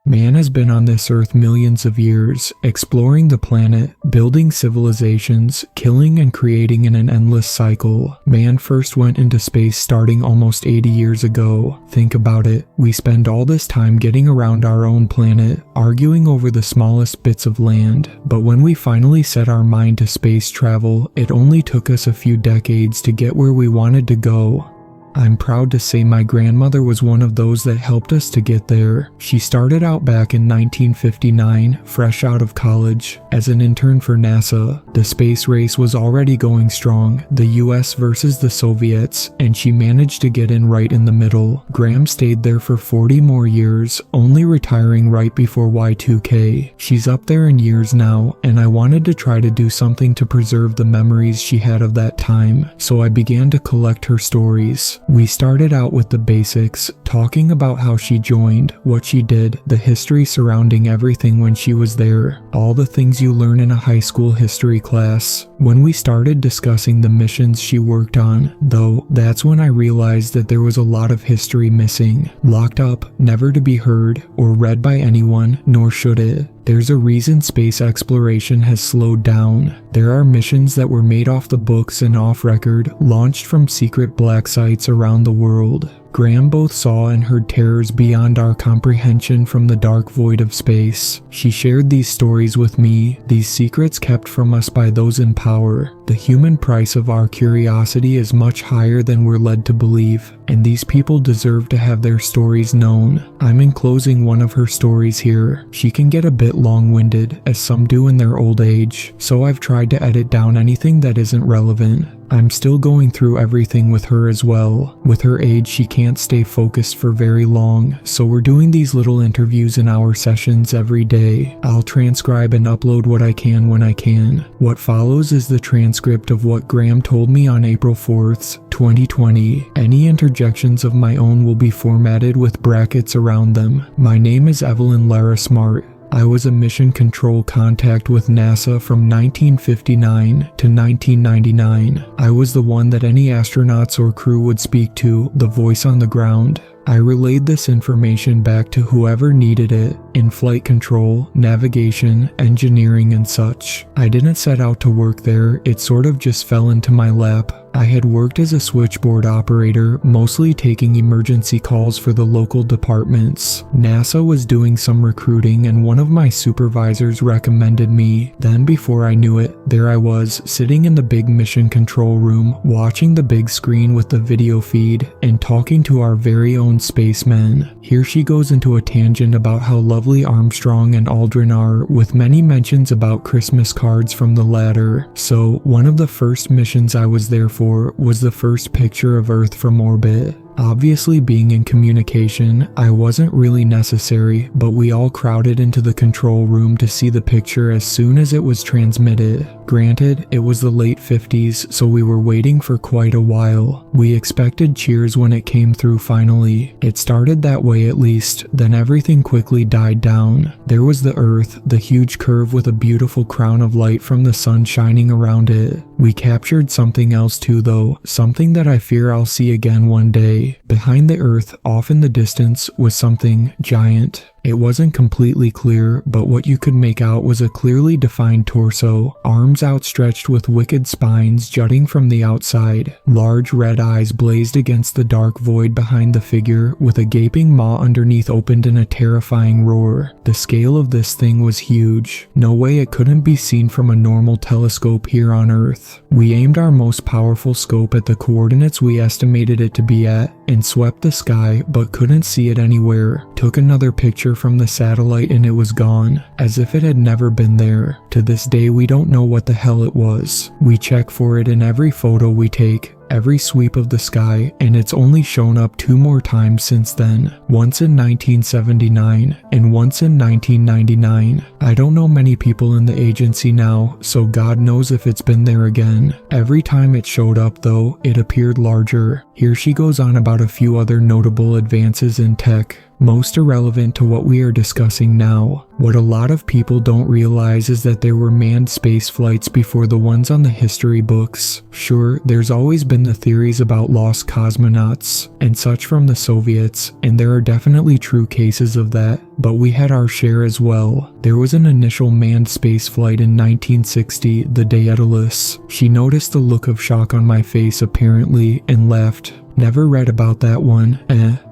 Man has been on this earth millions of years, exploring the planet, building civilizations, killing and creating in an endless cycle. Man first went into space starting almost 80 years ago. Think about it, we spend all this time getting around our own planet, arguing over the smallest bits of land, but when we finally set our mind to space travel, it only took us a few decades to get where we wanted to go. I'm proud to say my grandmother was one of those that helped us to get there. She started out back in 1959, fresh out of college, as an intern for NASA. The space race was already going strong, the US versus the Soviets, and she managed to get in right in the middle. Gram stayed there for 40 more years, only retiring right before Y2K. She's up there in years now, and I wanted to try to do something to preserve the memories she had of that time, so I began to collect her stories. We started out with the basics, talking about how she joined, what she did, the history surrounding everything when she was there, all the things you learn in a high school history class. When we started discussing the missions she worked on, though, that's when I realized that there was a lot of history missing, locked up, never to be heard or read by anyone, nor should it. There's a reason space exploration has slowed down. There are missions that were made off the books and off record, launched from secret black sites around the world. Gram both saw and heard terrors beyond our comprehension from the dark void of space. She shared these stories with me, these secrets kept from us by those in power. The human price of our curiosity is much higher than we're led to believe, and these people deserve to have their stories known. I'm enclosing one of her stories here. She can get a bit long-winded, as some do in their old age, so I've tried to edit down anything that isn't relevant. I'm still going through everything with her as well. With her age, she can't stay focused for very long, so we're doing these little interviews in our sessions every day. I'll transcribe and upload what I can when I can. What follows is the transcript of what Gram told me on April 4th, 2020. Any interjections of my own will be formatted with brackets around them. My name is Evelyn Lara Smart. I was a mission control contact with NASA from 1959 to 1999. I was the one that any astronauts or crew would speak to, the voice on the ground. I relayed this information back to whoever needed it, in flight control, navigation, engineering, and such. I didn't set out to work there, it sort of just fell into my lap. I had worked as a switchboard operator, mostly taking emergency calls for the local departments. NASA was doing some recruiting and one of my supervisors recommended me. Then before I knew it, there I was, sitting in the big mission control room, watching the big screen with the video feed, and talking to our very own spacemen. Here she goes into a tangent about how lovely Armstrong and Aldrin are, with many mentions about Christmas cards from the latter. So, one of the first missions I was there for was the first picture of Earth from orbit. Obviously, being in communication, I wasn't really necessary, but we all crowded into the control room to see the picture as soon as it was transmitted. Granted, it was the late 50s, so we were waiting for quite a while. We expected cheers when it came through finally. It started that way at least, then everything quickly died down. There was the Earth, the huge curve with a beautiful crown of light from the sun shining around it. We captured something else too though, something that I fear I'll see again one day. Behind the Earth, off in the distance, was something giant. It wasn't completely clear, but what you could make out was a clearly defined torso, arms outstretched with wicked spines jutting from the outside. Large red eyes blazed against the dark void behind the figure, with a gaping maw underneath opened in a terrifying roar. The scale of this thing was huge. No way it couldn't be seen from a normal telescope here on Earth. We aimed our most powerful scope at the coordinates we estimated it to be at, and swept the sky, but couldn't see it anywhere. Took another picture from the satellite and it was gone, as if it had never been there. To this day we don't know what the hell it was. We check for it in every photo we take, every sweep of the sky, and it's only shown up 2 more times since then, once in 1979 and once in 1999. I don't know many people in the agency now, so God knows if it's been there again. Every time it showed up though, it appeared larger. Here she goes on about a few other notable advances in tech. most irrelevant to what we are discussing now. What a lot of people don't realize is that there were manned space flights before the ones on the history books. Sure, there's always been the theories about lost cosmonauts and such from the Soviets, and there are definitely true cases of that, but we had our share as well. There was an initial manned space flight in 1960, the Daedalus. She noticed the look of shock on my face apparently and left. Never read about that one.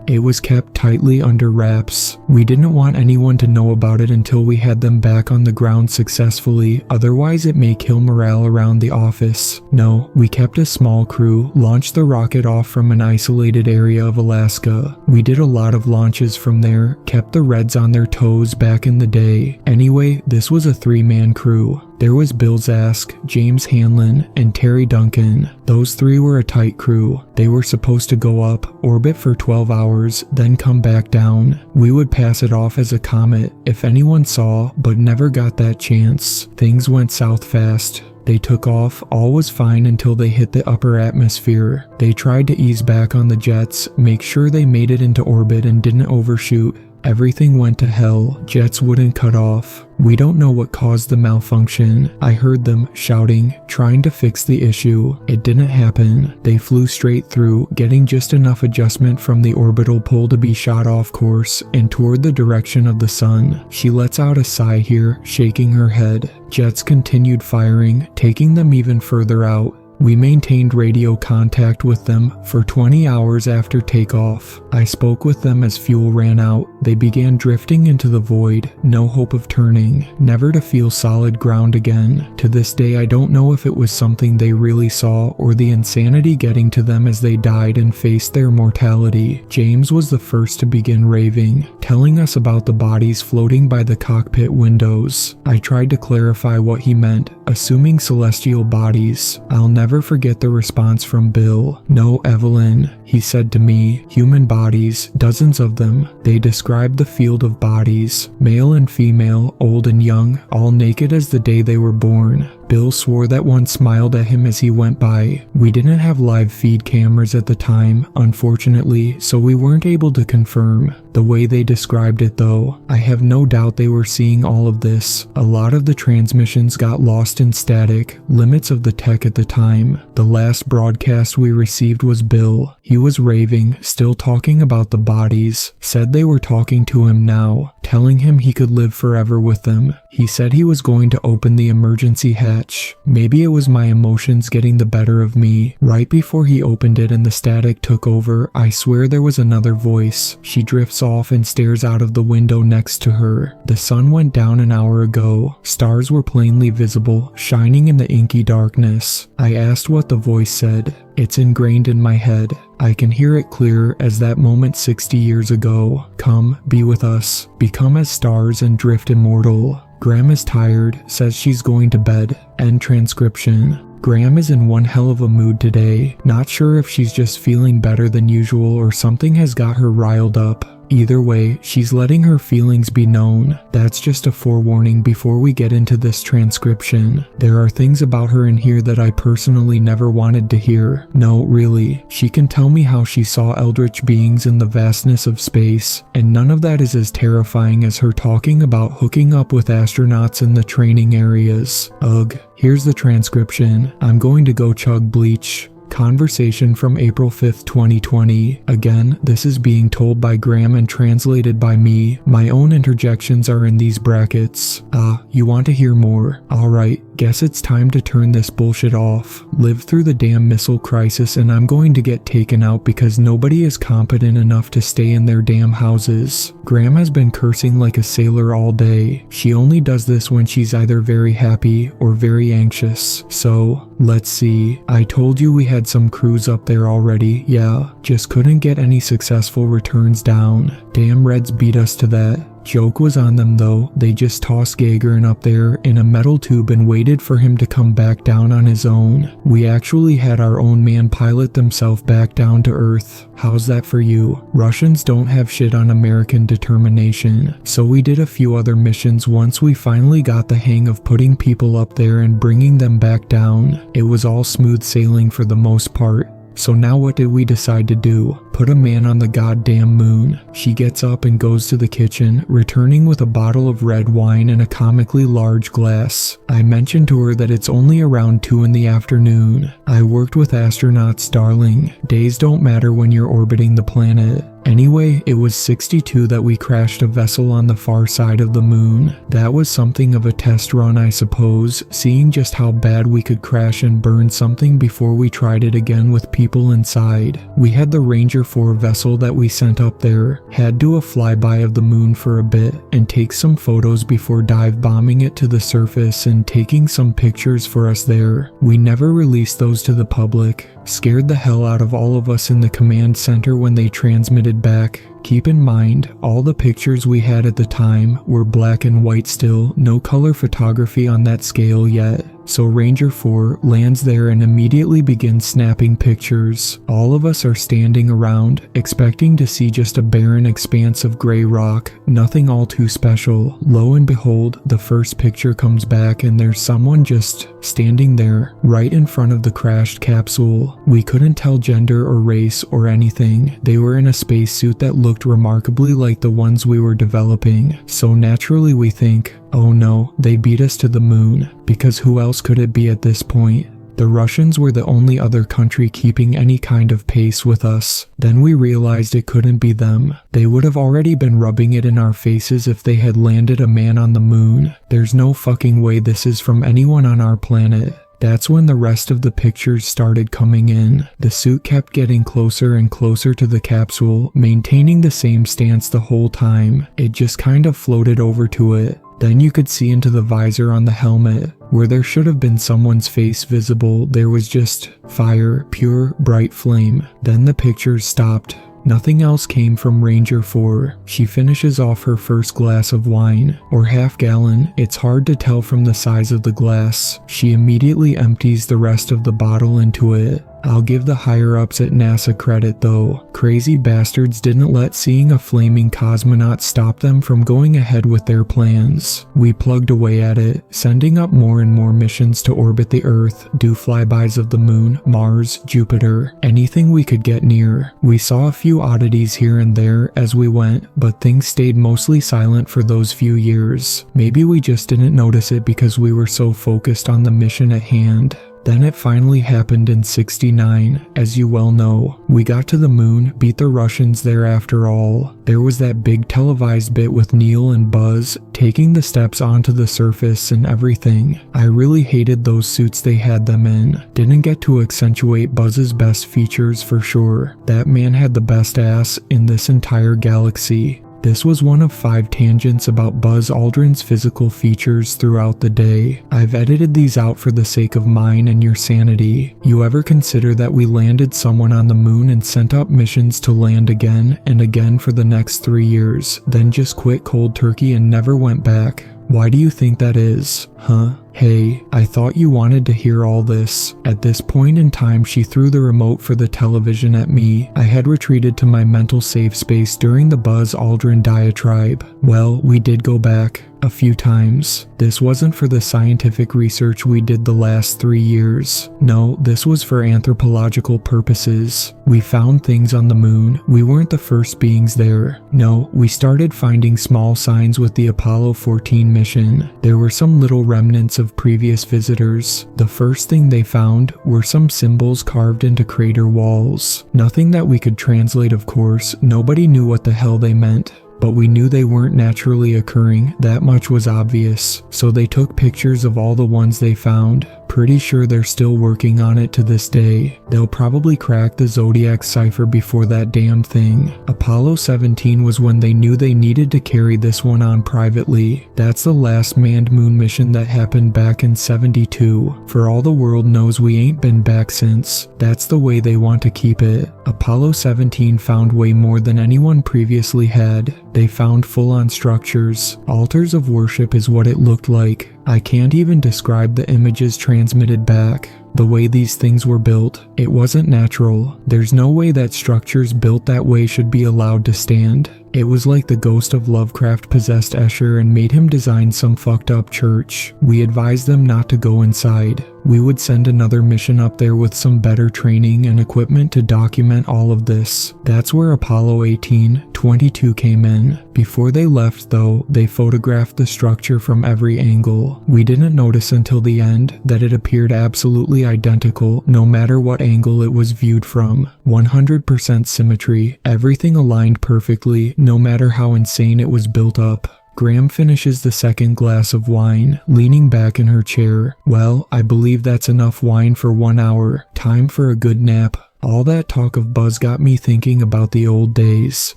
It was kept tightly under wraps. We didn't want anyone to know about it until we had them back on the ground successfully, otherwise it may kill morale around the office. No, we kept a small crew, launched the rocket off from an isolated area of Alaska. We did a lot of launches from there, kept the Reds on their toes back in the day. Anyway, this was a 3-man crew. There was Bill Zask, James Hanlon, and Terry Duncan. Those 3 were a tight crew. They were supposed to go up, orbit for 12 hours, then come back down. We would pass it off as a comet if anyone saw, but never got that chance. Things went south fast. They took off, all was fine until they hit the upper atmosphere. They tried to ease back on the jets, make sure they made it into orbit and didn't overshoot. Everything went to hell. Jets wouldn't cut off. We don't know what caused the malfunction. I heard them shouting, trying to fix the issue. It didn't happen. They flew straight through, getting just enough adjustment from the orbital pull to be shot off course and toward the direction of the sun. She lets out a sigh here, shaking her head. Jets continued firing, taking them even further out. We maintained radio contact with them for 20 hours after takeoff. I spoke with them as fuel ran out. They began drifting into the void, no hope of turning, never to feel solid ground again. To this day, I don't know if it was something they really saw or the insanity getting to them as they died and faced their mortality. James was the first to begin raving, telling us about the bodies floating by the cockpit windows. I tried to clarify what he meant, assuming celestial bodies. I'll never forget the response from Bill. "No, Evelyn," he said to me, "human bodies, dozens of them. They described the field of bodies, male and female, old and young, all naked as the day they were born." Bill swore that one smiled at him as he went by. We didn't have live feed cameras at the time, unfortunately, so we weren't able to confirm. The way they described it though, I have no doubt they were seeing all of this. A lot of the transmissions got lost in static, limits of the tech at the time. The last broadcast we received was Bill. He was raving, still talking about the bodies, said they were talking to him now, telling him he could live forever with them. He said he was going to open the emergency hatch. Maybe it was my emotions getting the better of me. Right before he opened it and the static took over, I swear there was another voice. She drifts off and stares out of the window next to her. The sun went down an hour ago. Stars were plainly visible, shining in the inky darkness. I asked what the voice said. It's ingrained in my head. I can hear it clear as that moment 60 years ago. Come, be with us. Become as stars and drift immortal. Graham is tired, says she's going to bed. End transcription. Graham is in one hell of a mood today. Not sure if she's just feeling better than usual or something has got her riled up. Either way, she's letting her feelings be known. That's just a forewarning before we get into this transcription. There are things about her in here that I personally never wanted to hear. No, really. She can tell me how she saw eldritch beings in the vastness of space, and none of that is as terrifying as her talking about hooking up with astronauts in the training areas. Ugh. Here's the transcription. I'm going to go chug bleach. Conversation from April 5th, 2020. Again, this is being told by Graham and translated by me. My own interjections are in these brackets. You want to hear more? Alright, guess it's time to turn this bullshit off. Lived through the damn missile crisis and I'm going to get taken out because nobody is competent enough to stay in their damn houses. Graham has been cursing like a sailor all day. She only does this when she's either very happy or very anxious. So, let's see. I told you we had some crews up there already, yeah. Just couldn't get any successful returns down. Damn Reds beat us to that. Joke was on them though. They just tossed Gagarin up there in a metal tube and waited for him to come back down on his own. We actually had our own man pilot themselves back down to Earth. How's that for you? Russians don't have shit on American determination. So we did a few other missions once we finally got the hang of putting people up there and bringing them back down. It was all smooth sailing for the most part. So now what did we decide to do? Put a man on the goddamn moon. She gets up and goes to the kitchen, returning with a bottle of red wine and a comically large glass. I mentioned to her that it's only around 2 in the afternoon. I worked with astronauts, darling. Days don't matter when you're orbiting the planet. Anyway, it was 62 that we crashed a vessel on the far side of the moon. That was something of a test run, I suppose, seeing just how bad we could crash and burn something before we tried it again with people inside. We had the Ranger 4 vessel that we sent up there, had do a flyby of the moon for a bit and take some photos before dive bombing it to the surface and taking some pictures for us there. We never released those to the public. Scared the hell out of all of us in the command center when they transmitted back. Keep in mind, all the pictures we had at the time were black and white still, no color photography on that scale yet. So Ranger 4 lands there and immediately begins snapping pictures. All of us are standing around, expecting to see just a barren expanse of gray rock, nothing all too special. Lo and behold, the first picture comes back and there's someone just standing there, right in front of the crashed capsule. We couldn't tell gender or race or anything. They were in a spacesuit that looked remarkably like the ones we were developing. So naturally we think, oh no, they beat us to the moon, because who else could it be at this point? The Russians were the only other country keeping any kind of pace with us. Then we realized it couldn't be them. They would have already been rubbing it in our faces if they had landed a man on the moon. There's no fucking way this is from anyone on our planet. That's when the rest of the pictures started coming in. The suit kept getting closer and closer to the capsule, maintaining the same stance the whole time. It just kind of floated over to it. Then you could see into the visor on the helmet. Where there should have been someone's face visible, there was just fire, pure, bright flame. Then the pictures stopped. Nothing else came from Ranger 4. She finishes off her first glass of wine, or half gallon, it's hard to tell from the size of the glass. She immediately empties the rest of the bottle into it. I'll give the higher-ups at NASA credit though. Crazy bastards didn't let seeing a flaming cosmonaut stop them from going ahead with their plans. We plugged away at it, sending up more and more missions to orbit the Earth, do flybys of the Moon, Mars, Jupiter, anything we could get near. We saw a few oddities here and there as we went, but things stayed mostly silent for those few years. Maybe we just didn't notice it because we were so focused on the mission at hand. Then it finally happened in '69, as you well know. We got to the moon, beat the Russians there after all. There was that big televised bit with Neil and Buzz taking the steps onto the surface and everything. I really hated those suits they had them in. Didn't get to accentuate Buzz's best features for sure. That man had the best ass in this entire galaxy. This was one of 5 tangents about Buzz Aldrin's physical features throughout the day. I've edited these out for the sake of mine and your sanity. You ever consider that we landed someone on the moon and sent up missions to land again and again for the next 3 years, then just quit cold turkey and never went back? Why do you think that is? Huh? Hey, I thought you wanted to hear all this. At this point in time, she threw the remote for the television at me. I had retreated to my mental safe space during the Buzz Aldrin diatribe. Well, we did go back. A few times. This wasn't for the scientific research we did the last 3 years. No, this was for anthropological purposes. We found things on the moon. We weren't the first beings there. No, we started finding small signs with the Apollo 14 mission. There were some little remnants of previous visitors. The first thing they found were some symbols carved into crater walls. Nothing that we could translate, of course. Nobody knew what the hell they meant. But we knew they weren't naturally occurring, that much was obvious, so they took pictures of all the ones they found. Pretty sure they're still working on it to this day. They'll probably crack the Zodiac cipher before that damn thing. Apollo 17 was when they knew they needed to carry this one on privately. That's the last manned moon mission that happened back in '72. For all the world knows, we ain't been back since. That's the way they want to keep it. Apollo 17 found way more than anyone previously had. They found full-on structures. Altars of worship is what it looked like. I can't even describe the images transmitted back. The way these things were built, it wasn't natural. There's no way that structures built that way should be allowed to stand. It was like the ghost of Lovecraft possessed Escher and made him design some fucked up church. We advised them not to go inside. We would send another mission up there with some better training and equipment to document all of this. That's where Apollo 18-22 came in. Before they left though, they photographed the structure from every angle. We didn't notice until the end that it appeared absolutely identical no matter what angle it was viewed from. 100% symmetry, everything aligned perfectly no matter how insane it was built up. Graham finishes the second glass of wine, leaning back in her chair. Well, I believe that's enough wine for 1 hour. Time for a good nap. All that talk of Buzz got me thinking about the old days.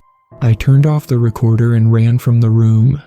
I turned off the recorder and ran from the room.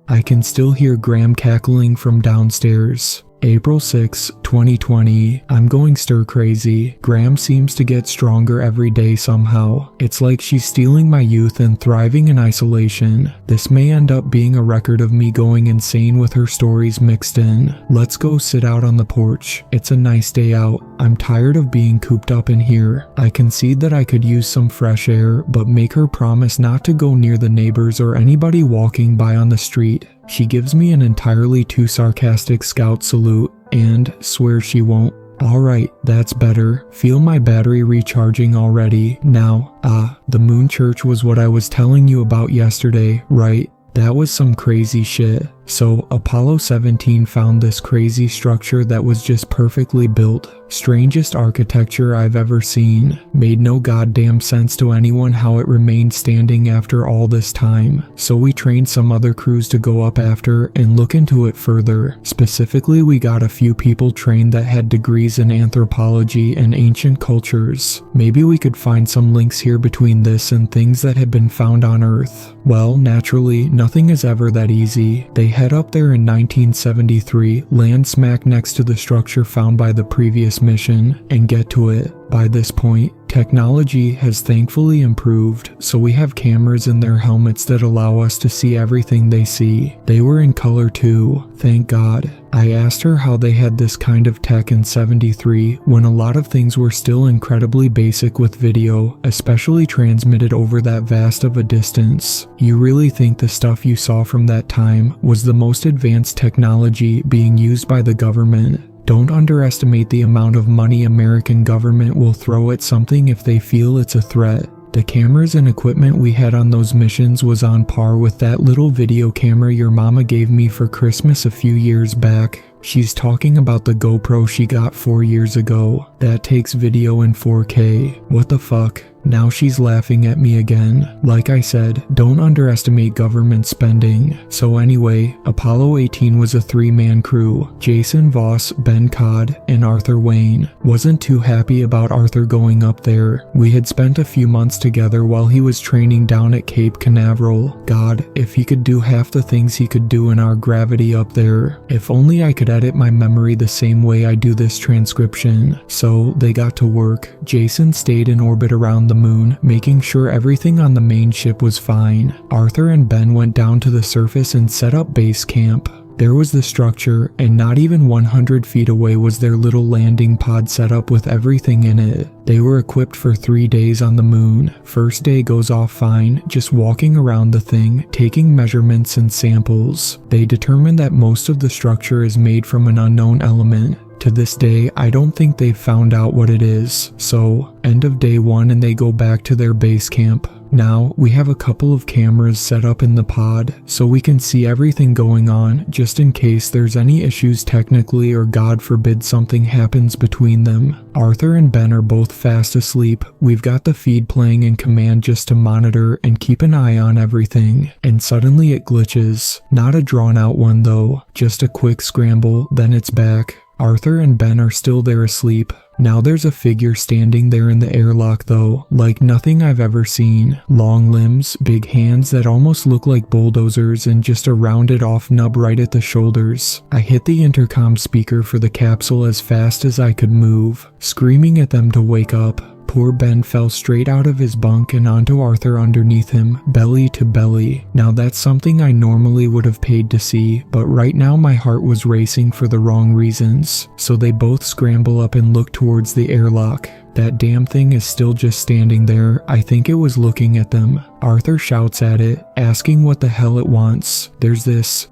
I can still hear Graham cackling from downstairs. April 6, 2020. I'm going stir crazy. Graham seems to get stronger every day somehow. It's like she's stealing my youth and thriving in isolation. This may end up being a record of me going insane with her stories mixed in. Let's go sit out on the porch. It's a nice day out. I'm tired of being cooped up in here. I concede that I could use some fresh air, but make her promise not to go near the neighbors or anybody walking by on the street. She gives me an entirely too sarcastic scout salute and swears she won't. Alright, that's better. Feel my battery recharging already. Now, the moon church was what I was telling you about yesterday, right? That was some crazy shit. So, Apollo 17 found this crazy structure that was just perfectly built. Strangest architecture I've ever seen. Made no goddamn sense to anyone how it remained standing after all this time. So we trained some other crews to go up after and look into it further. Specifically, we got a few people trained that had degrees in anthropology and ancient cultures. Maybe we could find some links here between this and things that had been found on Earth. Well, naturally, nothing is ever that easy. They head up there in 1973, land smack next to the structure found by the previous mission, and get to it. By this point, technology has thankfully improved, so we have cameras in their helmets that allow us to see everything they see. They were in color too, thank God. I asked her how they had this kind of tech in 73 when a lot of things were still incredibly basic with video, especially transmitted over that vast of a distance. You really think the stuff you saw from that time was the most advanced technology being used by the government? Don't underestimate the amount of money American government will throw at something if they feel it's a threat. The cameras and equipment we had on those missions was on par with that little video camera your mama gave me for Christmas a few years back. She's talking about the GoPro she got 4 years ago. That takes video in 4K. What the fuck? Now she's laughing at me again. Like I said, don't underestimate government spending. So anyway, Apollo 18 was a 3-man crew. Jason Voss, Ben Codd, and Arthur Wayne. Wasn't too happy about Arthur going up there. We had spent a few months together while he was training down at Cape Canaveral. God, if he could do half the things he could do in our gravity up there. If only I could edit my memory the same way I do this transcription. So they got to work. Jason stayed in orbit around the moon, making sure everything on the main ship was fine. Arthur and Ben went down to the surface and set up base camp. There was the structure, and not even 100 feet away was their little landing pod set up with everything in it. They were equipped for 3 days on the moon. First day goes off fine, just walking around the thing, taking measurements and samples. They determined that most of the structure is made from an unknown element. To this day, I don't think they've found out what it is. So, end of day 1 and they go back to their base camp. Now, we have a couple of cameras set up in the pod, so we can see everything going on, just in case there's any issues technically or God forbid something happens between them. Arthur and Ben are both fast asleep. We've got the feed playing in command just to monitor and keep an eye on everything. And suddenly it glitches. Not a drawn out one though, just a quick scramble, then it's back. Arthur and Ben are still there asleep. Now there's a figure standing there in the airlock though, like nothing I've ever seen. Long limbs, big hands that almost look like bulldozers, and just a rounded off nub right at the shoulders. I hit the intercom speaker for the capsule as fast as I could move, screaming at them to wake up. Poor Ben fell straight out of his bunk and onto Arthur underneath him, belly to belly. Now that's something I normally would have paid to see, but right now my heart was racing for the wrong reasons. So they both scramble up and look towards the airlock. That damn thing is still just standing there. I think it was looking at them. Arthur shouts at it, asking what the hell it wants. There's this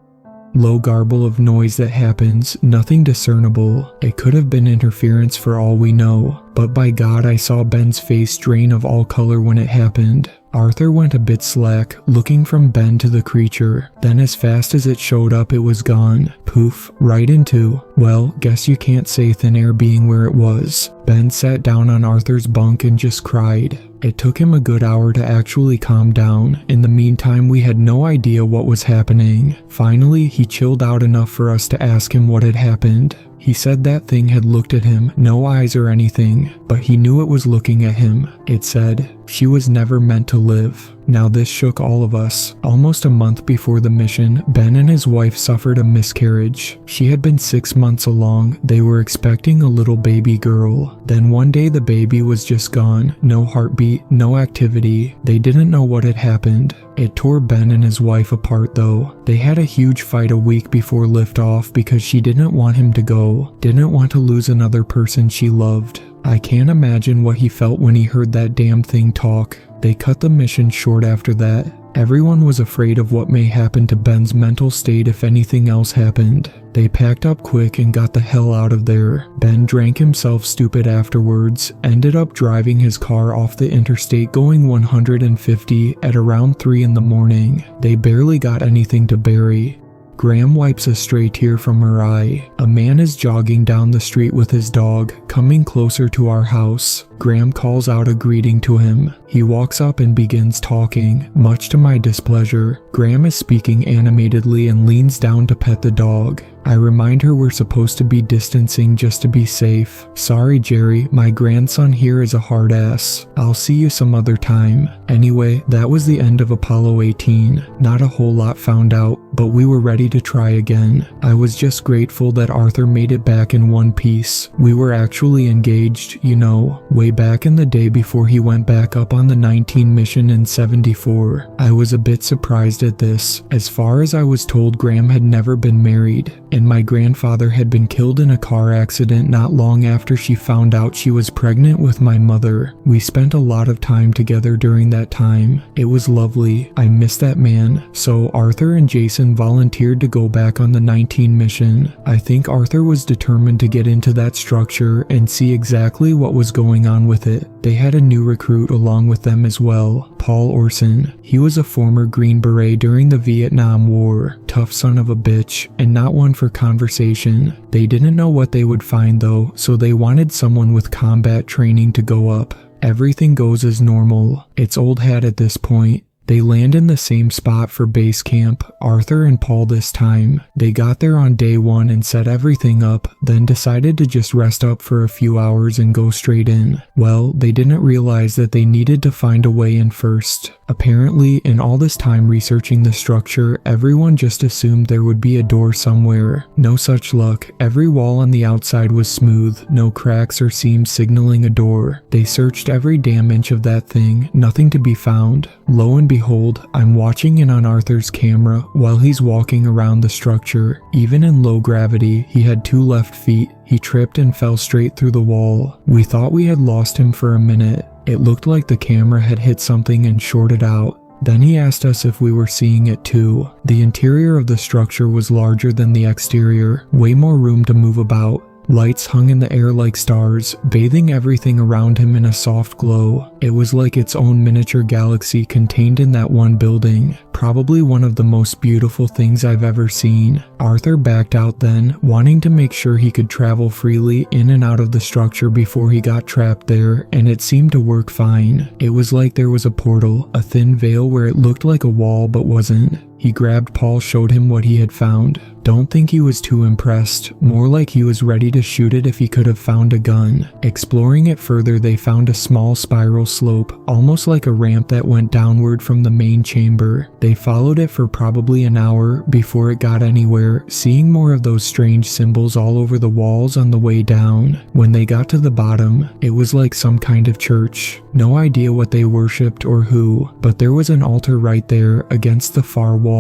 Low garble of noise that happens, nothing discernible. It could have been interference for all we know. But by God, I saw Ben's face drain of all color when it happened. Arthur went a bit slack, looking from Ben to the creature. Then as fast as it showed up, it was gone. Poof, right into, well, guess you can't say thin air being where it was. Ben sat down on Arthur's bunk and just cried. It took him a good hour to actually calm down. In the meantime, we had no idea what was happening. Finally, he chilled out enough for us to ask him what had happened. He said that thing had looked at him, no eyes or anything, but he knew it was looking at him. It said, "She was never meant to live." Now this shook all of us. Almost a month before the mission, Ben and his wife suffered a miscarriage. She had been 6 months along. They were expecting a little baby girl. Then one day the baby was just gone. No heartbeat, no activity. They didn't know what had happened. It tore Ben and his wife apart though. They had a huge fight a week before liftoff because she didn't want him to go, didn't want to lose another person she loved. I can't imagine what he felt when he heard that damn thing talk. They cut the mission short after that. Everyone was afraid of what may happen to Ben's mental state if anything else happened. They packed up quick and got the hell out of there. Ben drank himself stupid afterwards, ended up driving his car off the interstate going 150 at around 3 in the morning. They barely got anything to bury. Graham wipes a stray tear from her eye. A man is jogging down the street with his dog, coming closer to our house. Graham calls out a greeting to him. He walks up and begins talking, much to my displeasure. Graham is speaking animatedly and leans down to pet the dog. I remind her we're supposed to be distancing just to be safe. Sorry, Jerry, my grandson here is a hard ass. I'll see you some other time. Anyway, that was the end of Apollo 18. Not a whole lot found out, but we were ready to try again. I was just grateful that Arthur made it back in one piece. We were actually engaged, you know, way back in the day before he went back up on the 19 mission in 74. I was a bit surprised at this. As far as I was told, Graham had never been married, and my grandfather had been killed in a car accident not long after she found out she was pregnant with my mother. We spent a lot of time together during that time. It was lovely. I miss that man. So Arthur and Jason volunteered to go back on the 19 mission. I think Arthur was determined to get into that structure and see exactly what was going on with it. They had a new recruit along with them as well, Paul Orson. He was a former Green Beret during the Vietnam War. Tough son of a bitch, and not one for conversation. They didn't know what they would find though, so they wanted someone with combat training to go up. Everything goes as normal. It's old hat at this point. They land in the same spot for base camp, Arthur and Paul this time. They got there on day 1 and set everything up, then decided to just rest up for a few hours and go straight in. Well, they didn't realize that they needed to find a way in first. Apparently, in all this time researching the structure, everyone just assumed there would be a door somewhere. No such luck. Every wall on the outside was smooth, no cracks or seams signaling a door. They searched every damn inch of that thing, nothing to be found. Lo and behold, I'm watching in on Arthur's camera while he's walking around the structure. Even in low gravity, he had 2 left feet. He tripped and fell straight through the wall. We thought we had lost him for a minute. It looked like the camera had hit something and shorted out. Then he asked us if we were seeing it too. The interior of the structure was larger than the exterior, way more room to move about. Lights hung in the air like stars, bathing everything around him in a soft glow. It was like its own miniature galaxy contained in that one building. Probably one of the most beautiful things I've ever seen. Arthur backed out then, wanting to make sure he could travel freely in and out of the structure before he got trapped there, and it seemed to work fine. It was like there was a portal, a thin veil where it looked like a wall but wasn't. He grabbed Paul, showed him what he had found. Don't think he was too impressed, more like he was ready to shoot it if he could have found a gun. Exploring it further, they found a small spiral slope, almost like a ramp that went downward from the main chamber. They followed it for probably an hour before it got anywhere, seeing more of those strange symbols all over the walls on the way down. When they got to the bottom, it was like some kind of church. No idea what they worshipped or who, but there was an altar right there against the far wall.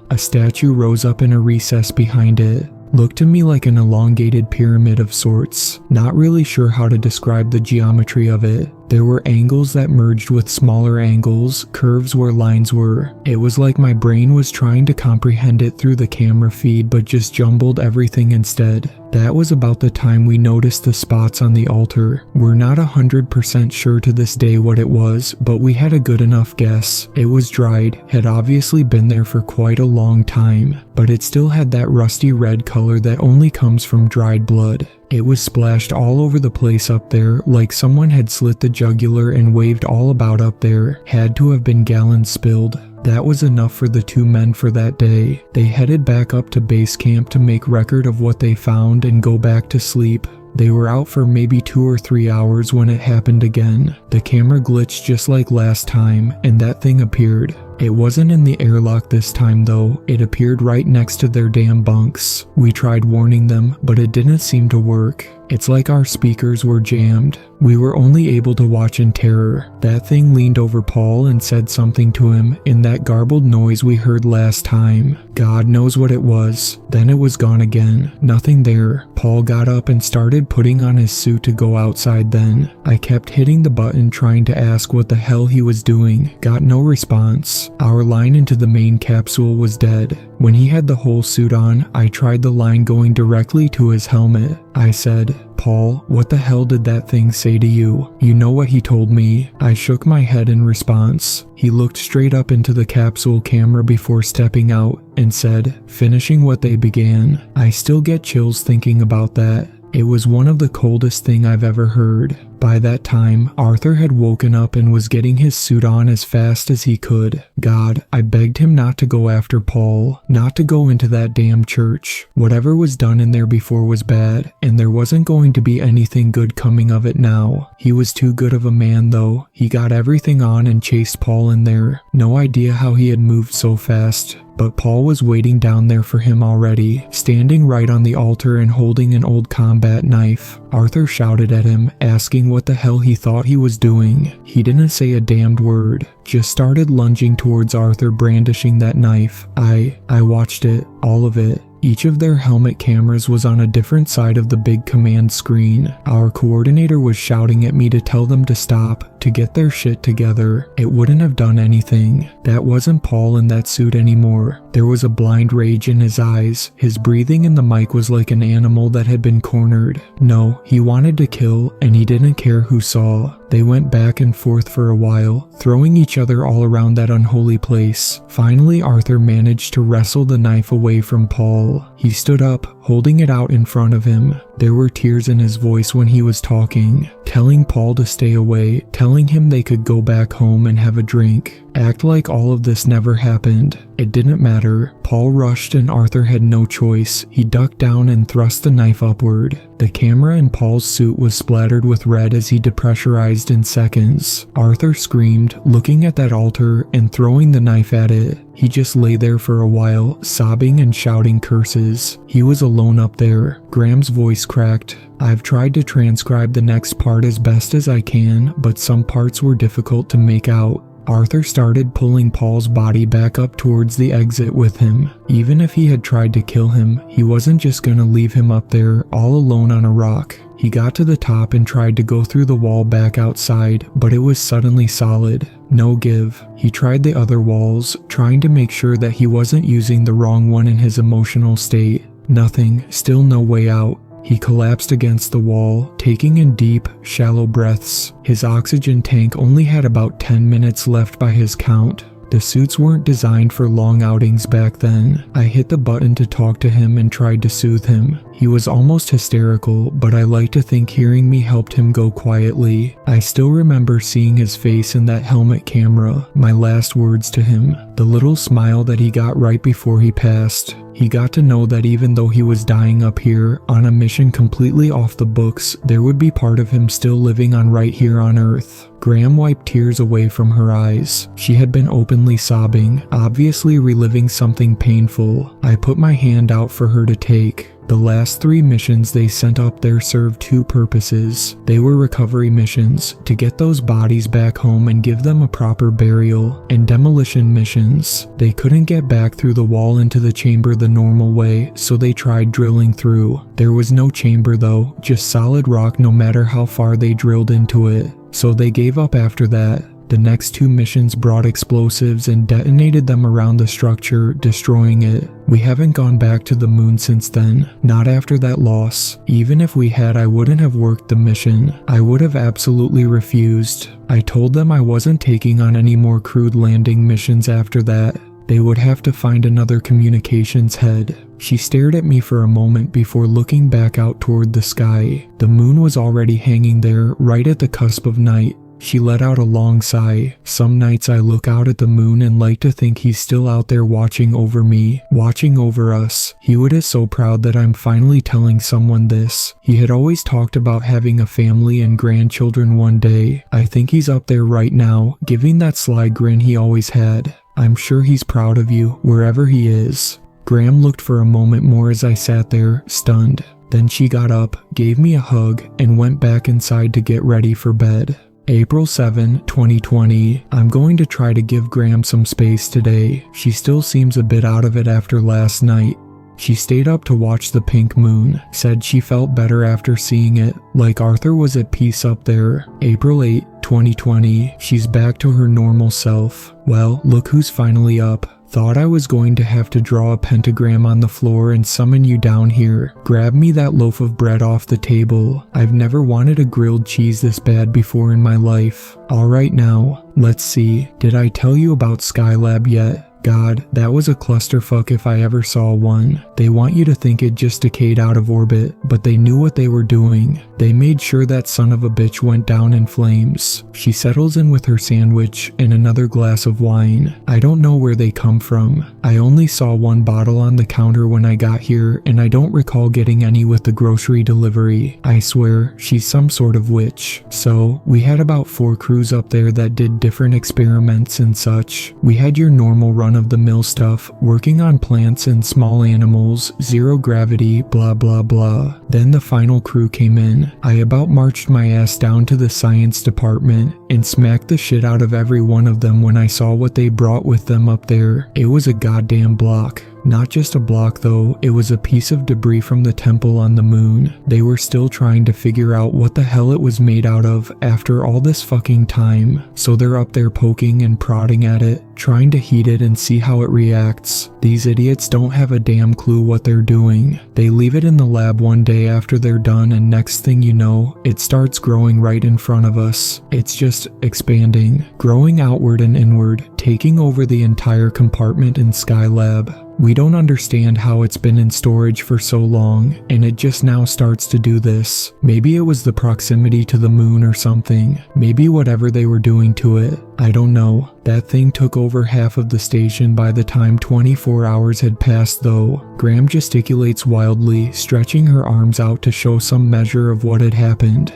A statue rose up in a recess behind it. looked to me like an elongated pyramid of sorts. Not really sure how to describe the geometry of it. There were angles that merged with smaller angles, curves where lines were. It was like my brain was trying to comprehend it through the camera feed but just jumbled everything instead. That was about the time we noticed the spots on the altar. We're not 100% sure to this day what it was, but we had a good enough guess. It was dried, had obviously been there for quite a long time, but it still had that rusty red color that only comes from dried blood. It was splashed all over the place up there, like someone had slit the jugular and waved all about up there. Had to have been gallons spilled. That was enough for the two men for that day. They headed back up to base camp to make record of what they found and go back to sleep. They were out for maybe 2 or 3 hours when it happened again. The camera glitched just like last time, and that thing appeared. It wasn't in the airlock this time though, it appeared right next to their damn bunks. We tried warning them, but it didn't seem to work. It's like our speakers were jammed. We were only able to watch in terror. That thing leaned over Paul and said something to him in that garbled noise we heard last time. God knows what it was. Then it was gone again. Nothing there. Paul got up and started putting on his suit to go outside then. I kept hitting the button trying to ask what the hell he was doing. Got no response. Our line into the main capsule was dead. When he had the whole suit on, I tried the line going directly to his helmet. I said, "Paul, what the hell did that thing say to you?" "You know what he told me." I shook my head in response. He looked straight up into the capsule camera before stepping out and said, "Finishing what they began." I still get chills thinking about that. It was one of the coldest thing I've ever heard. By that time, Arthur had woken up and was getting his suit on as fast as he could. God, I begged him not to go after Paul, not to go into that damn church. Whatever was done in there before was bad, and there wasn't going to be anything good coming of it now. He was too good of a man though. He got everything on and chased Paul in there. No idea how he had moved so fast. But Paul was waiting down there for him already, standing right on the altar and holding an old combat knife. Arthur shouted at him, asking what the hell he thought he was doing. He didn't say a damned word, just started lunging towards Arthur brandishing that knife. I watched it, all of it. Each of their helmet cameras was on a different side of the big command screen. Our coordinator was shouting at me to tell them to stop, to get their shit together. It wouldn't have done anything. That wasn't Paul in that suit anymore. There was a blind rage in his eyes. His breathing in the mic was like an animal that had been cornered. No, he wanted to kill, and he didn't care who saw. They went back and forth for a while, throwing each other all around that unholy place. Finally, Arthur managed to wrestle the knife away from Paul. He stood up, holding it out in front of him. There were tears in his voice when he was talking, telling Paul to stay away, telling him they could go back home and have a drink. Act like all of this never happened. It didn't matter. Paul rushed and Arthur had no choice. He ducked down and thrust the knife upward. The camera in Paul's suit was splattered with red as he depressurized in seconds. Arthur screamed, looking at that altar and throwing the knife at it. He just lay there for a while, sobbing and shouting curses. He was alone up there. Graham's voice cracked. I've tried to transcribe the next part as best as I can, but some parts were difficult to make out. Arthur started pulling Paul's body back up towards the exit with him. Even if he had tried to kill him, he wasn't just gonna leave him up there all alone on a rock. He got to the top and tried to go through the wall back outside, but it was suddenly solid. No give. He tried the other walls, trying to make sure that he wasn't using the wrong one in his emotional state. Nothing, still no way out. He collapsed against the wall, taking in deep, shallow breaths. His oxygen tank only had about 10 minutes left by his count. The suits weren't designed for long outings back then. I hit the button to talk to him and tried to soothe him. He was almost hysterical, but I like to think hearing me helped him go quietly. I still remember seeing his face in that helmet camera, my last words to him, the little smile that he got right before he passed. He got to know that even though he was dying up here, on a mission completely off the books, there would be part of him still living on right here on Earth. Graham wiped tears away from her eyes. She had been openly sobbing, obviously reliving something painful. I put my hand out for her to take. The last 3 missions they sent up there served 2 purposes. They were recovery missions, to get those bodies back home and give them a proper burial, and demolition missions. They couldn't get back through the wall into the chamber the normal way, so they tried drilling through. There was no chamber though, just solid rock no matter how far they drilled into it. So they gave up after that. The next 2 missions brought explosives and detonated them around the structure, destroying it. We haven't gone back to the moon since then, not after that loss. Even if we had, I wouldn't have worked the mission. I would have absolutely refused. I told them I wasn't taking on any more crewed landing missions after that. They would have to find another communications head. She stared at me for a moment before looking back out toward the sky. The moon was already hanging there, right at the cusp of night. She let out a long sigh. Some nights I look out at the moon and like to think he's still out there watching over me, watching over us. He is so proud that I'm finally telling someone this. He had always talked about having a family and grandchildren one day. I think he's up there right now, giving that sly grin he always had. I'm sure he's proud of you, wherever he is. Graham looked for a moment more as I sat there, stunned. Then she got up, gave me a hug, and went back inside to get ready for bed. April 7, 2020. I'm going to try to give Graham some space today. She still seems a bit out of it after last night. She stayed up to watch the pink moon, said she felt better after seeing it, like Arthur was at peace up there. April 8, 2020. She's back to her normal self. Well, look who's finally up. Thought I was going to have to draw a pentagram on the floor and summon you down here. Grab me that loaf of bread off the table. I've never wanted a grilled cheese this bad before in my life. Alright now, let's see. Did I tell you about Skylab yet? God, that was a clusterfuck if I ever saw one. They want you to think it just decayed out of orbit, but they knew what they were doing. They made sure that son of a bitch went down in flames. She settles in with her sandwich and another glass of wine. I don't know where they come from. I only saw 1 bottle on the counter when I got here, and I don't recall getting any with the grocery delivery. I swear, she's some sort of witch. So, we had about 4 crews up there that did different experiments and such. We had your normal run-of-the-mill stuff, working on plants and small animals, zero gravity, blah blah blah. Then the final crew came in. I about marched my ass down to the science department and smacked the shit out of every one of them when I saw what they brought with them up there. It was a goddamn block. Not just a block though, it was a piece of debris from the temple on the moon. They were still trying to figure out what the hell it was made out of after all this fucking time. So they're up there poking and prodding at it, trying to heat it and see how it reacts. These idiots don't have a damn clue what they're doing. They leave it in the lab one day after they're done, and next thing you know, it starts growing right in front of us. It's just expanding, growing outward and inward, taking over the entire compartment in Skylab. We don't understand how it's been in storage for so long, and it just now starts to do this. Maybe it was the proximity to the moon or something. Maybe whatever they were doing to it. I don't know. That thing took over half of the station by the time 24 hours had passed though. Graham gesticulates wildly, stretching her arms out to show some measure of what had happened.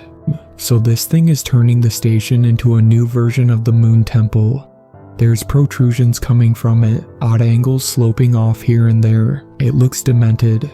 So this thing is turning the station into a new version of the moon temple. There's protrusions coming from it, odd angles sloping off here and there. It looks demented.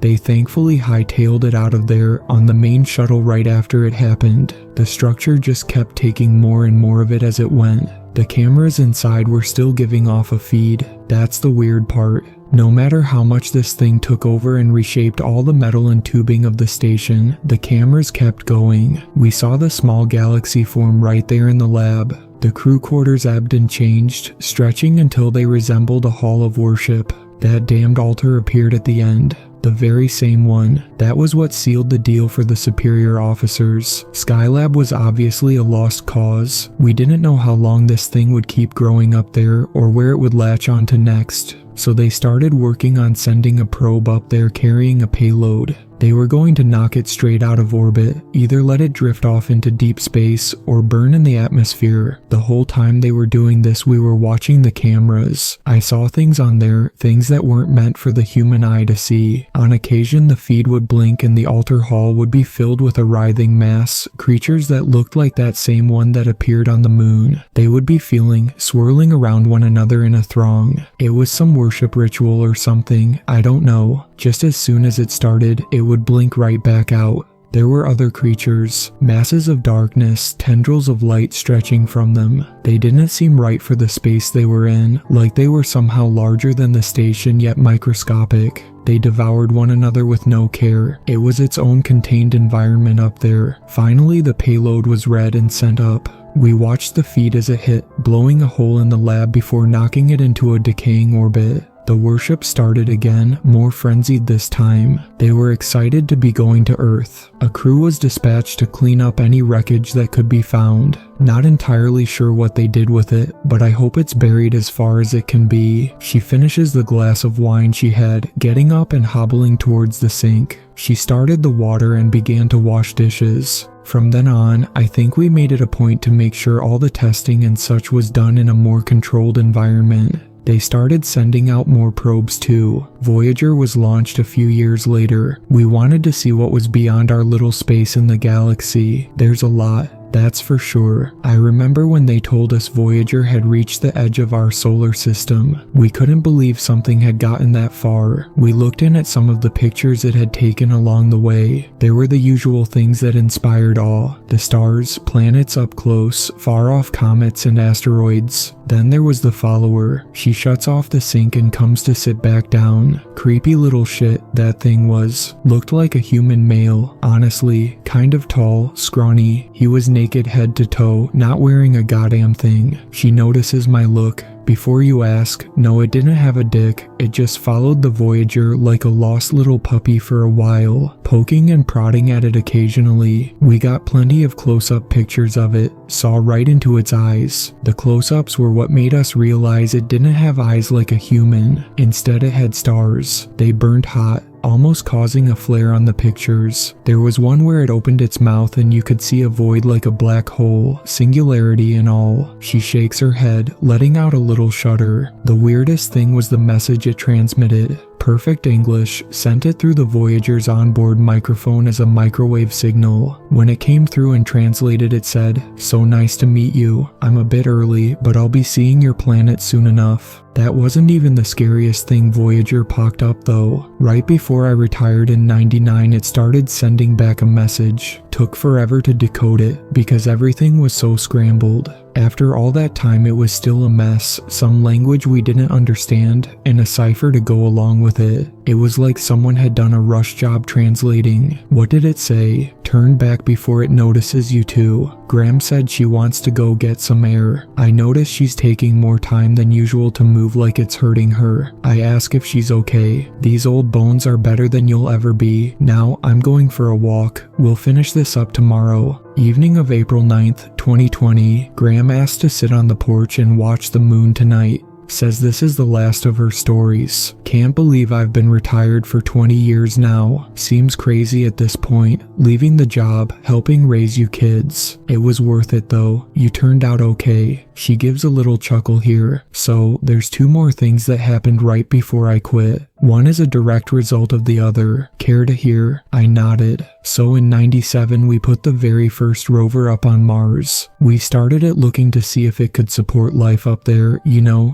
They thankfully hightailed it out of there on the main shuttle right after it happened. The structure just kept taking more and more of it as it went. The cameras inside were still giving off a feed. That's the weird part. No matter how much this thing took over and reshaped all the metal and tubing of the station, the cameras kept going. We saw the small galaxy form right there in the lab. The crew quarters ebbed and changed, stretching until they resembled a hall of worship. That damned altar appeared at the end. The very same one. That was what sealed the deal for the superior officers. Skylab was obviously a lost cause. We didn't know how long this thing would keep growing up there or where it would latch onto next. So they started working on sending a probe up there carrying a payload. They were going to knock it straight out of orbit, either let it drift off into deep space or burn in the atmosphere. The whole time they were doing this, we were watching the cameras. I saw things on there, things that weren't meant for the human eye to see. On occasion, the feed would blink and the altar hall would be filled with a writhing mass, creatures that looked like that same one that appeared on the moon. They would be feeling, swirling around one another in a throng. It was some worship ritual or something, I don't know. Just as soon as it started, it would blink right back out. There were other creatures, masses of darkness, tendrils of light stretching from them. They didn't seem right for the space they were in, like they were somehow larger than the station yet microscopic. They devoured one another with no care. It was its own contained environment up there. Finally, the payload was read and sent up. We watched the feed as it hit, blowing a hole in the lab before knocking it into a decaying orbit. The worship started again, more frenzied this time. They were excited to be going to Earth. A crew was dispatched to clean up any wreckage that could be found. Not entirely sure what they did with it, but I hope it's buried as far as it can be. She finishes the glass of wine she had, getting up and hobbling towards the sink. She started the water and began to wash dishes. From then on, I think we made it a point to make sure all the testing and such was done in a more controlled environment. They started sending out more probes too. Voyager was launched a few years later. We wanted to see what was beyond our little space in the galaxy. There's a lot, that's for sure. I remember when they told us Voyager had reached the edge of our solar system. We couldn't believe something had gotten that far. We looked in at some of the pictures it had taken along the way. There were the usual things that inspired awe. The stars, planets up close, far-off comets and asteroids. Then there was the follower. She shuts off the sink and comes to sit back down. Creepy little shit, that thing was. Looked like a human male, honestly. Kind of tall, scrawny. He was naked head to toe, not wearing a goddamn thing. She notices my look. Before you ask, no, it didn't have a dick. It just followed the Voyager like a lost little puppy for a while, poking and prodding at it occasionally. We got plenty of close-up pictures of it, saw right into its eyes. The close-ups were what made us realize it didn't have eyes like a human. Instead, it had stars. They burned hot, almost causing a flare on the pictures. There was one where it opened its mouth and you could see a void like a black hole, singularity and all. She shakes her head, letting out a little shudder. The weirdest thing was the message it transmitted. Perfect English, sent it through the Voyager's onboard microphone as a microwave signal. When it came through and translated, it said, "So nice to meet you. I'm a bit early, but I'll be seeing your planet soon enough." That wasn't even the scariest thing Voyager popped up though. Right before I retired in '99, it started sending back a message. Took forever to decode it because everything was so scrambled. After all that time, it was still a mess, some language we didn't understand, and a cipher to go along with it. It was like someone had done a rush job translating. What did it say? Turn back before it notices you too. Graham said she wants to go get some air. I notice she's taking more time than usual to move like it's hurting her. I ask if she's okay. These old bones are better than you'll ever be. Now I'm going for a walk. We'll finish this up tomorrow. Evening of April 9th, 2020, Graham asked to sit on the porch and watch the moon tonight. Says this is the last of her stories. Can't believe I've been retired for 20 years now. Seems crazy at this point. Leaving the job, helping raise you kids. It was worth it though. You turned out okay. She gives a little chuckle here. So, there's two more things that happened right before I quit. One is a direct result of the other. Care to hear? I nodded. So in '97 we put the very first rover up on Mars. We started it looking to see if it could support life up there,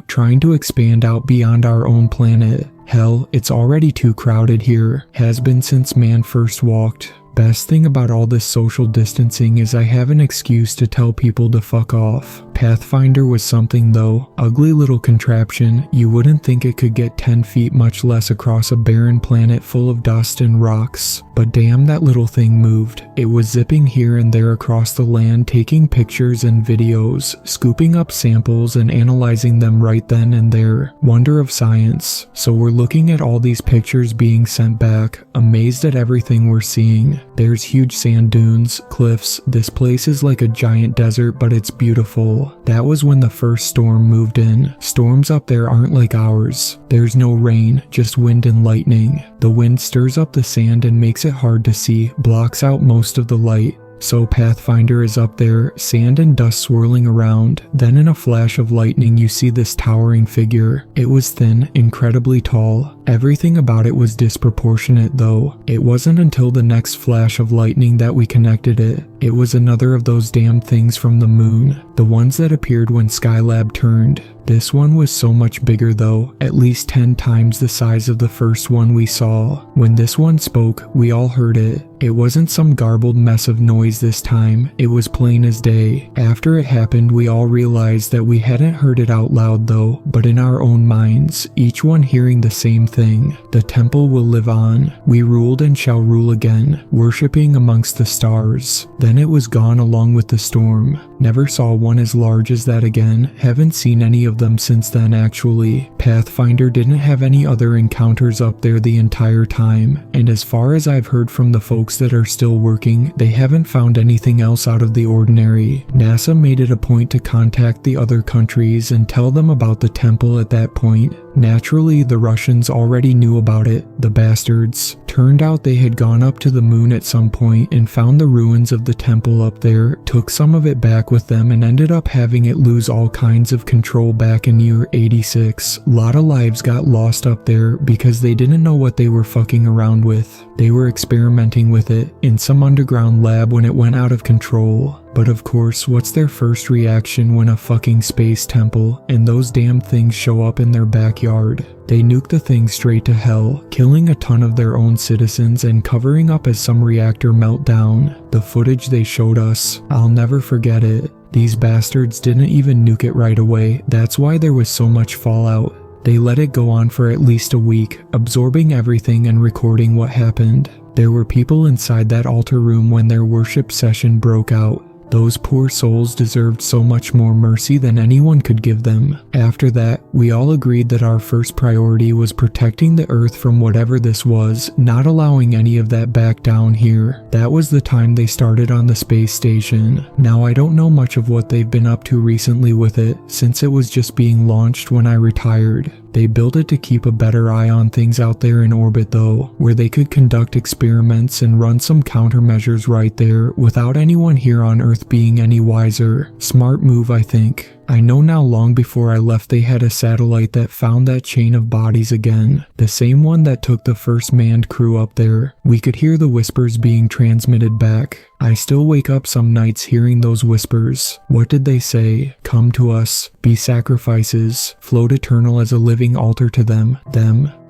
trying to expand out beyond our own planet. Hell, it's already too crowded here. Has been since man first walked. Best thing about all this social distancing is I have an excuse to tell people to fuck off. Pathfinder was something though. Ugly little contraption. You wouldn't think it could get 10 feet, much less across a barren planet full of dust and rocks. But damn, that little thing moved. It was zipping here and there across the land, taking pictures and videos, scooping up samples and analyzing them right then and there. Wonder of science. So we're looking at all these pictures being sent back, amazed at everything we're seeing. There's huge sand dunes, cliffs. This place is like a giant desert, but it's beautiful. That was when the first storm moved in. Storms up there aren't like ours. There's no rain, just wind and lightning. The wind stirs up the sand and makes it hard to see, blocks out most of the light. So Pathfinder is up there, sand and dust swirling around. Then in a flash of lightning you see this towering figure. It was thin, incredibly tall. Everything about it was disproportionate though. It wasn't until the next flash of lightning that we connected it. It was another of those damn things from the moon, the ones that appeared when Skylab turned. This one was so much bigger though, at least 10 times the size of the first one we saw. When this one spoke, we all heard it. It wasn't some garbled mess of noise this time, it was plain as day. After it happened, we all realized that we hadn't heard it out loud though, but in our own minds, each one hearing the same thing. The temple will live on. We ruled and shall rule again, worshipping amongst the stars. Then it was gone along with the storm. Never saw one as large as that again. Haven't seen any of them since then actually. Pathfinder didn't have any other encounters up there the entire time, and as far as I've heard from the folks that are still working, they haven't found anything else out of the ordinary. NASA made it a point to contact the other countries and tell them about the temple at that point. Naturally, the Russians already knew about it, the bastards. Turned out they had gone up to the moon at some point and found the ruins of the temple up there, took some of it back with them and ended up having it lose all kinds of control back in year 86. Lot of lives got lost up there because they didn't know what they were fucking around with. They were experimenting with it in some underground lab when it went out of control. But of course, what's their first reaction when a fucking space temple and those damn things show up in their backyard? They nuke the thing straight to hell, killing a ton of their own citizens and covering up as some reactor meltdown. The footage they showed us, I'll never forget it. These bastards didn't even nuke it right away, that's why there was so much fallout. They let it go on for at least a week, absorbing everything and recording what happened. There were people inside that altar room when their worship session broke out. Those poor souls deserved so much more mercy than anyone could give them. After that, we all agreed that our first priority was protecting the Earth from whatever this was, not allowing any of that back down here. That was the time they started on the space station. Now I don't know much of what they've been up to recently with it, since it was just being launched when I retired. They built it to keep a better eye on things out there in orbit though, where they could conduct experiments and run some countermeasures right there without anyone here on Earth being any wiser. Smart move, I think. I know now long before I left they had a satellite that found that chain of bodies again, the same one that took the first manned crew up there. We could hear the whispers being transmitted back. I still wake up some nights hearing those whispers. What did they say? Come to us, be sacrifices, float eternal as a living altar to them.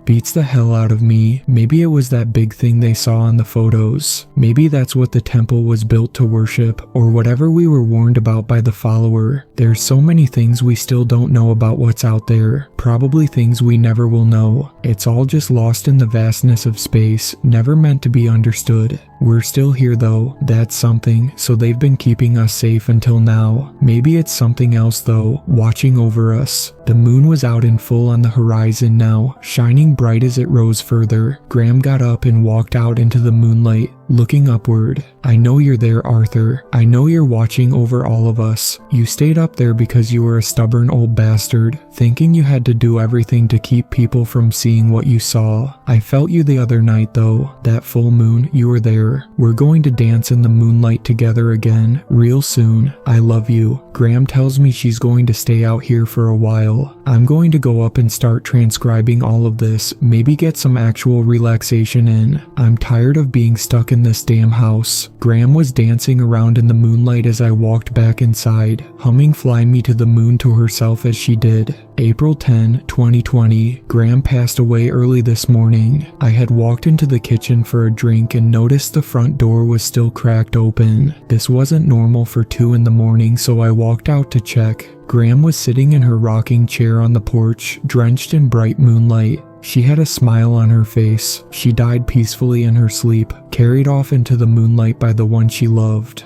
Beats the hell out of me. Maybe it was that big thing they saw on the photos. Maybe that's what the temple was built to worship, or whatever we were warned about by the follower. There's so many things we still don't know about what's out there. Probably things we never will know. It's all just lost in the vastness of space, never meant to be understood. We're still here though, that's something, so they've been keeping us safe until now. Maybe it's something else though, watching over us. The moon was out in full on the horizon now, shining bright as it rose further. Graham got up and walked out into the moonlight, looking upward. I know you're there, Arthur. I know you're watching over all of us. You stayed up there because you were a stubborn old bastard, thinking you had to do everything to keep people from seeing what you saw. I felt you the other night though, that full moon, you were there. We're going to dance in the moonlight together again, real soon. I love you. Graham tells me she's going to stay out here for a while. I'm going to go up and start transcribing all of this, maybe get some actual relaxation in. I'm tired of being stuck in this damn house. Graham was dancing around in the moonlight as I walked back inside, humming Fly Me to the Moon to herself as she did. April 10, 2020. Graham passed away early this morning. I had walked into the kitchen for a drink and noticed the front door was still cracked open. This wasn't normal for 2 in the morning, so I walked out to check. Graham was sitting in her rocking chair on the porch, drenched in bright moonlight. She had a smile on her face. She died peacefully in her sleep, carried off into the moonlight by the one she loved.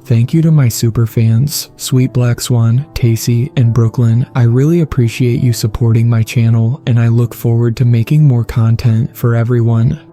Thank you to my super fans, Sweet Black Swan, Tacy, and Brooklyn. I really appreciate you supporting my channel, and I look forward to making more content for everyone.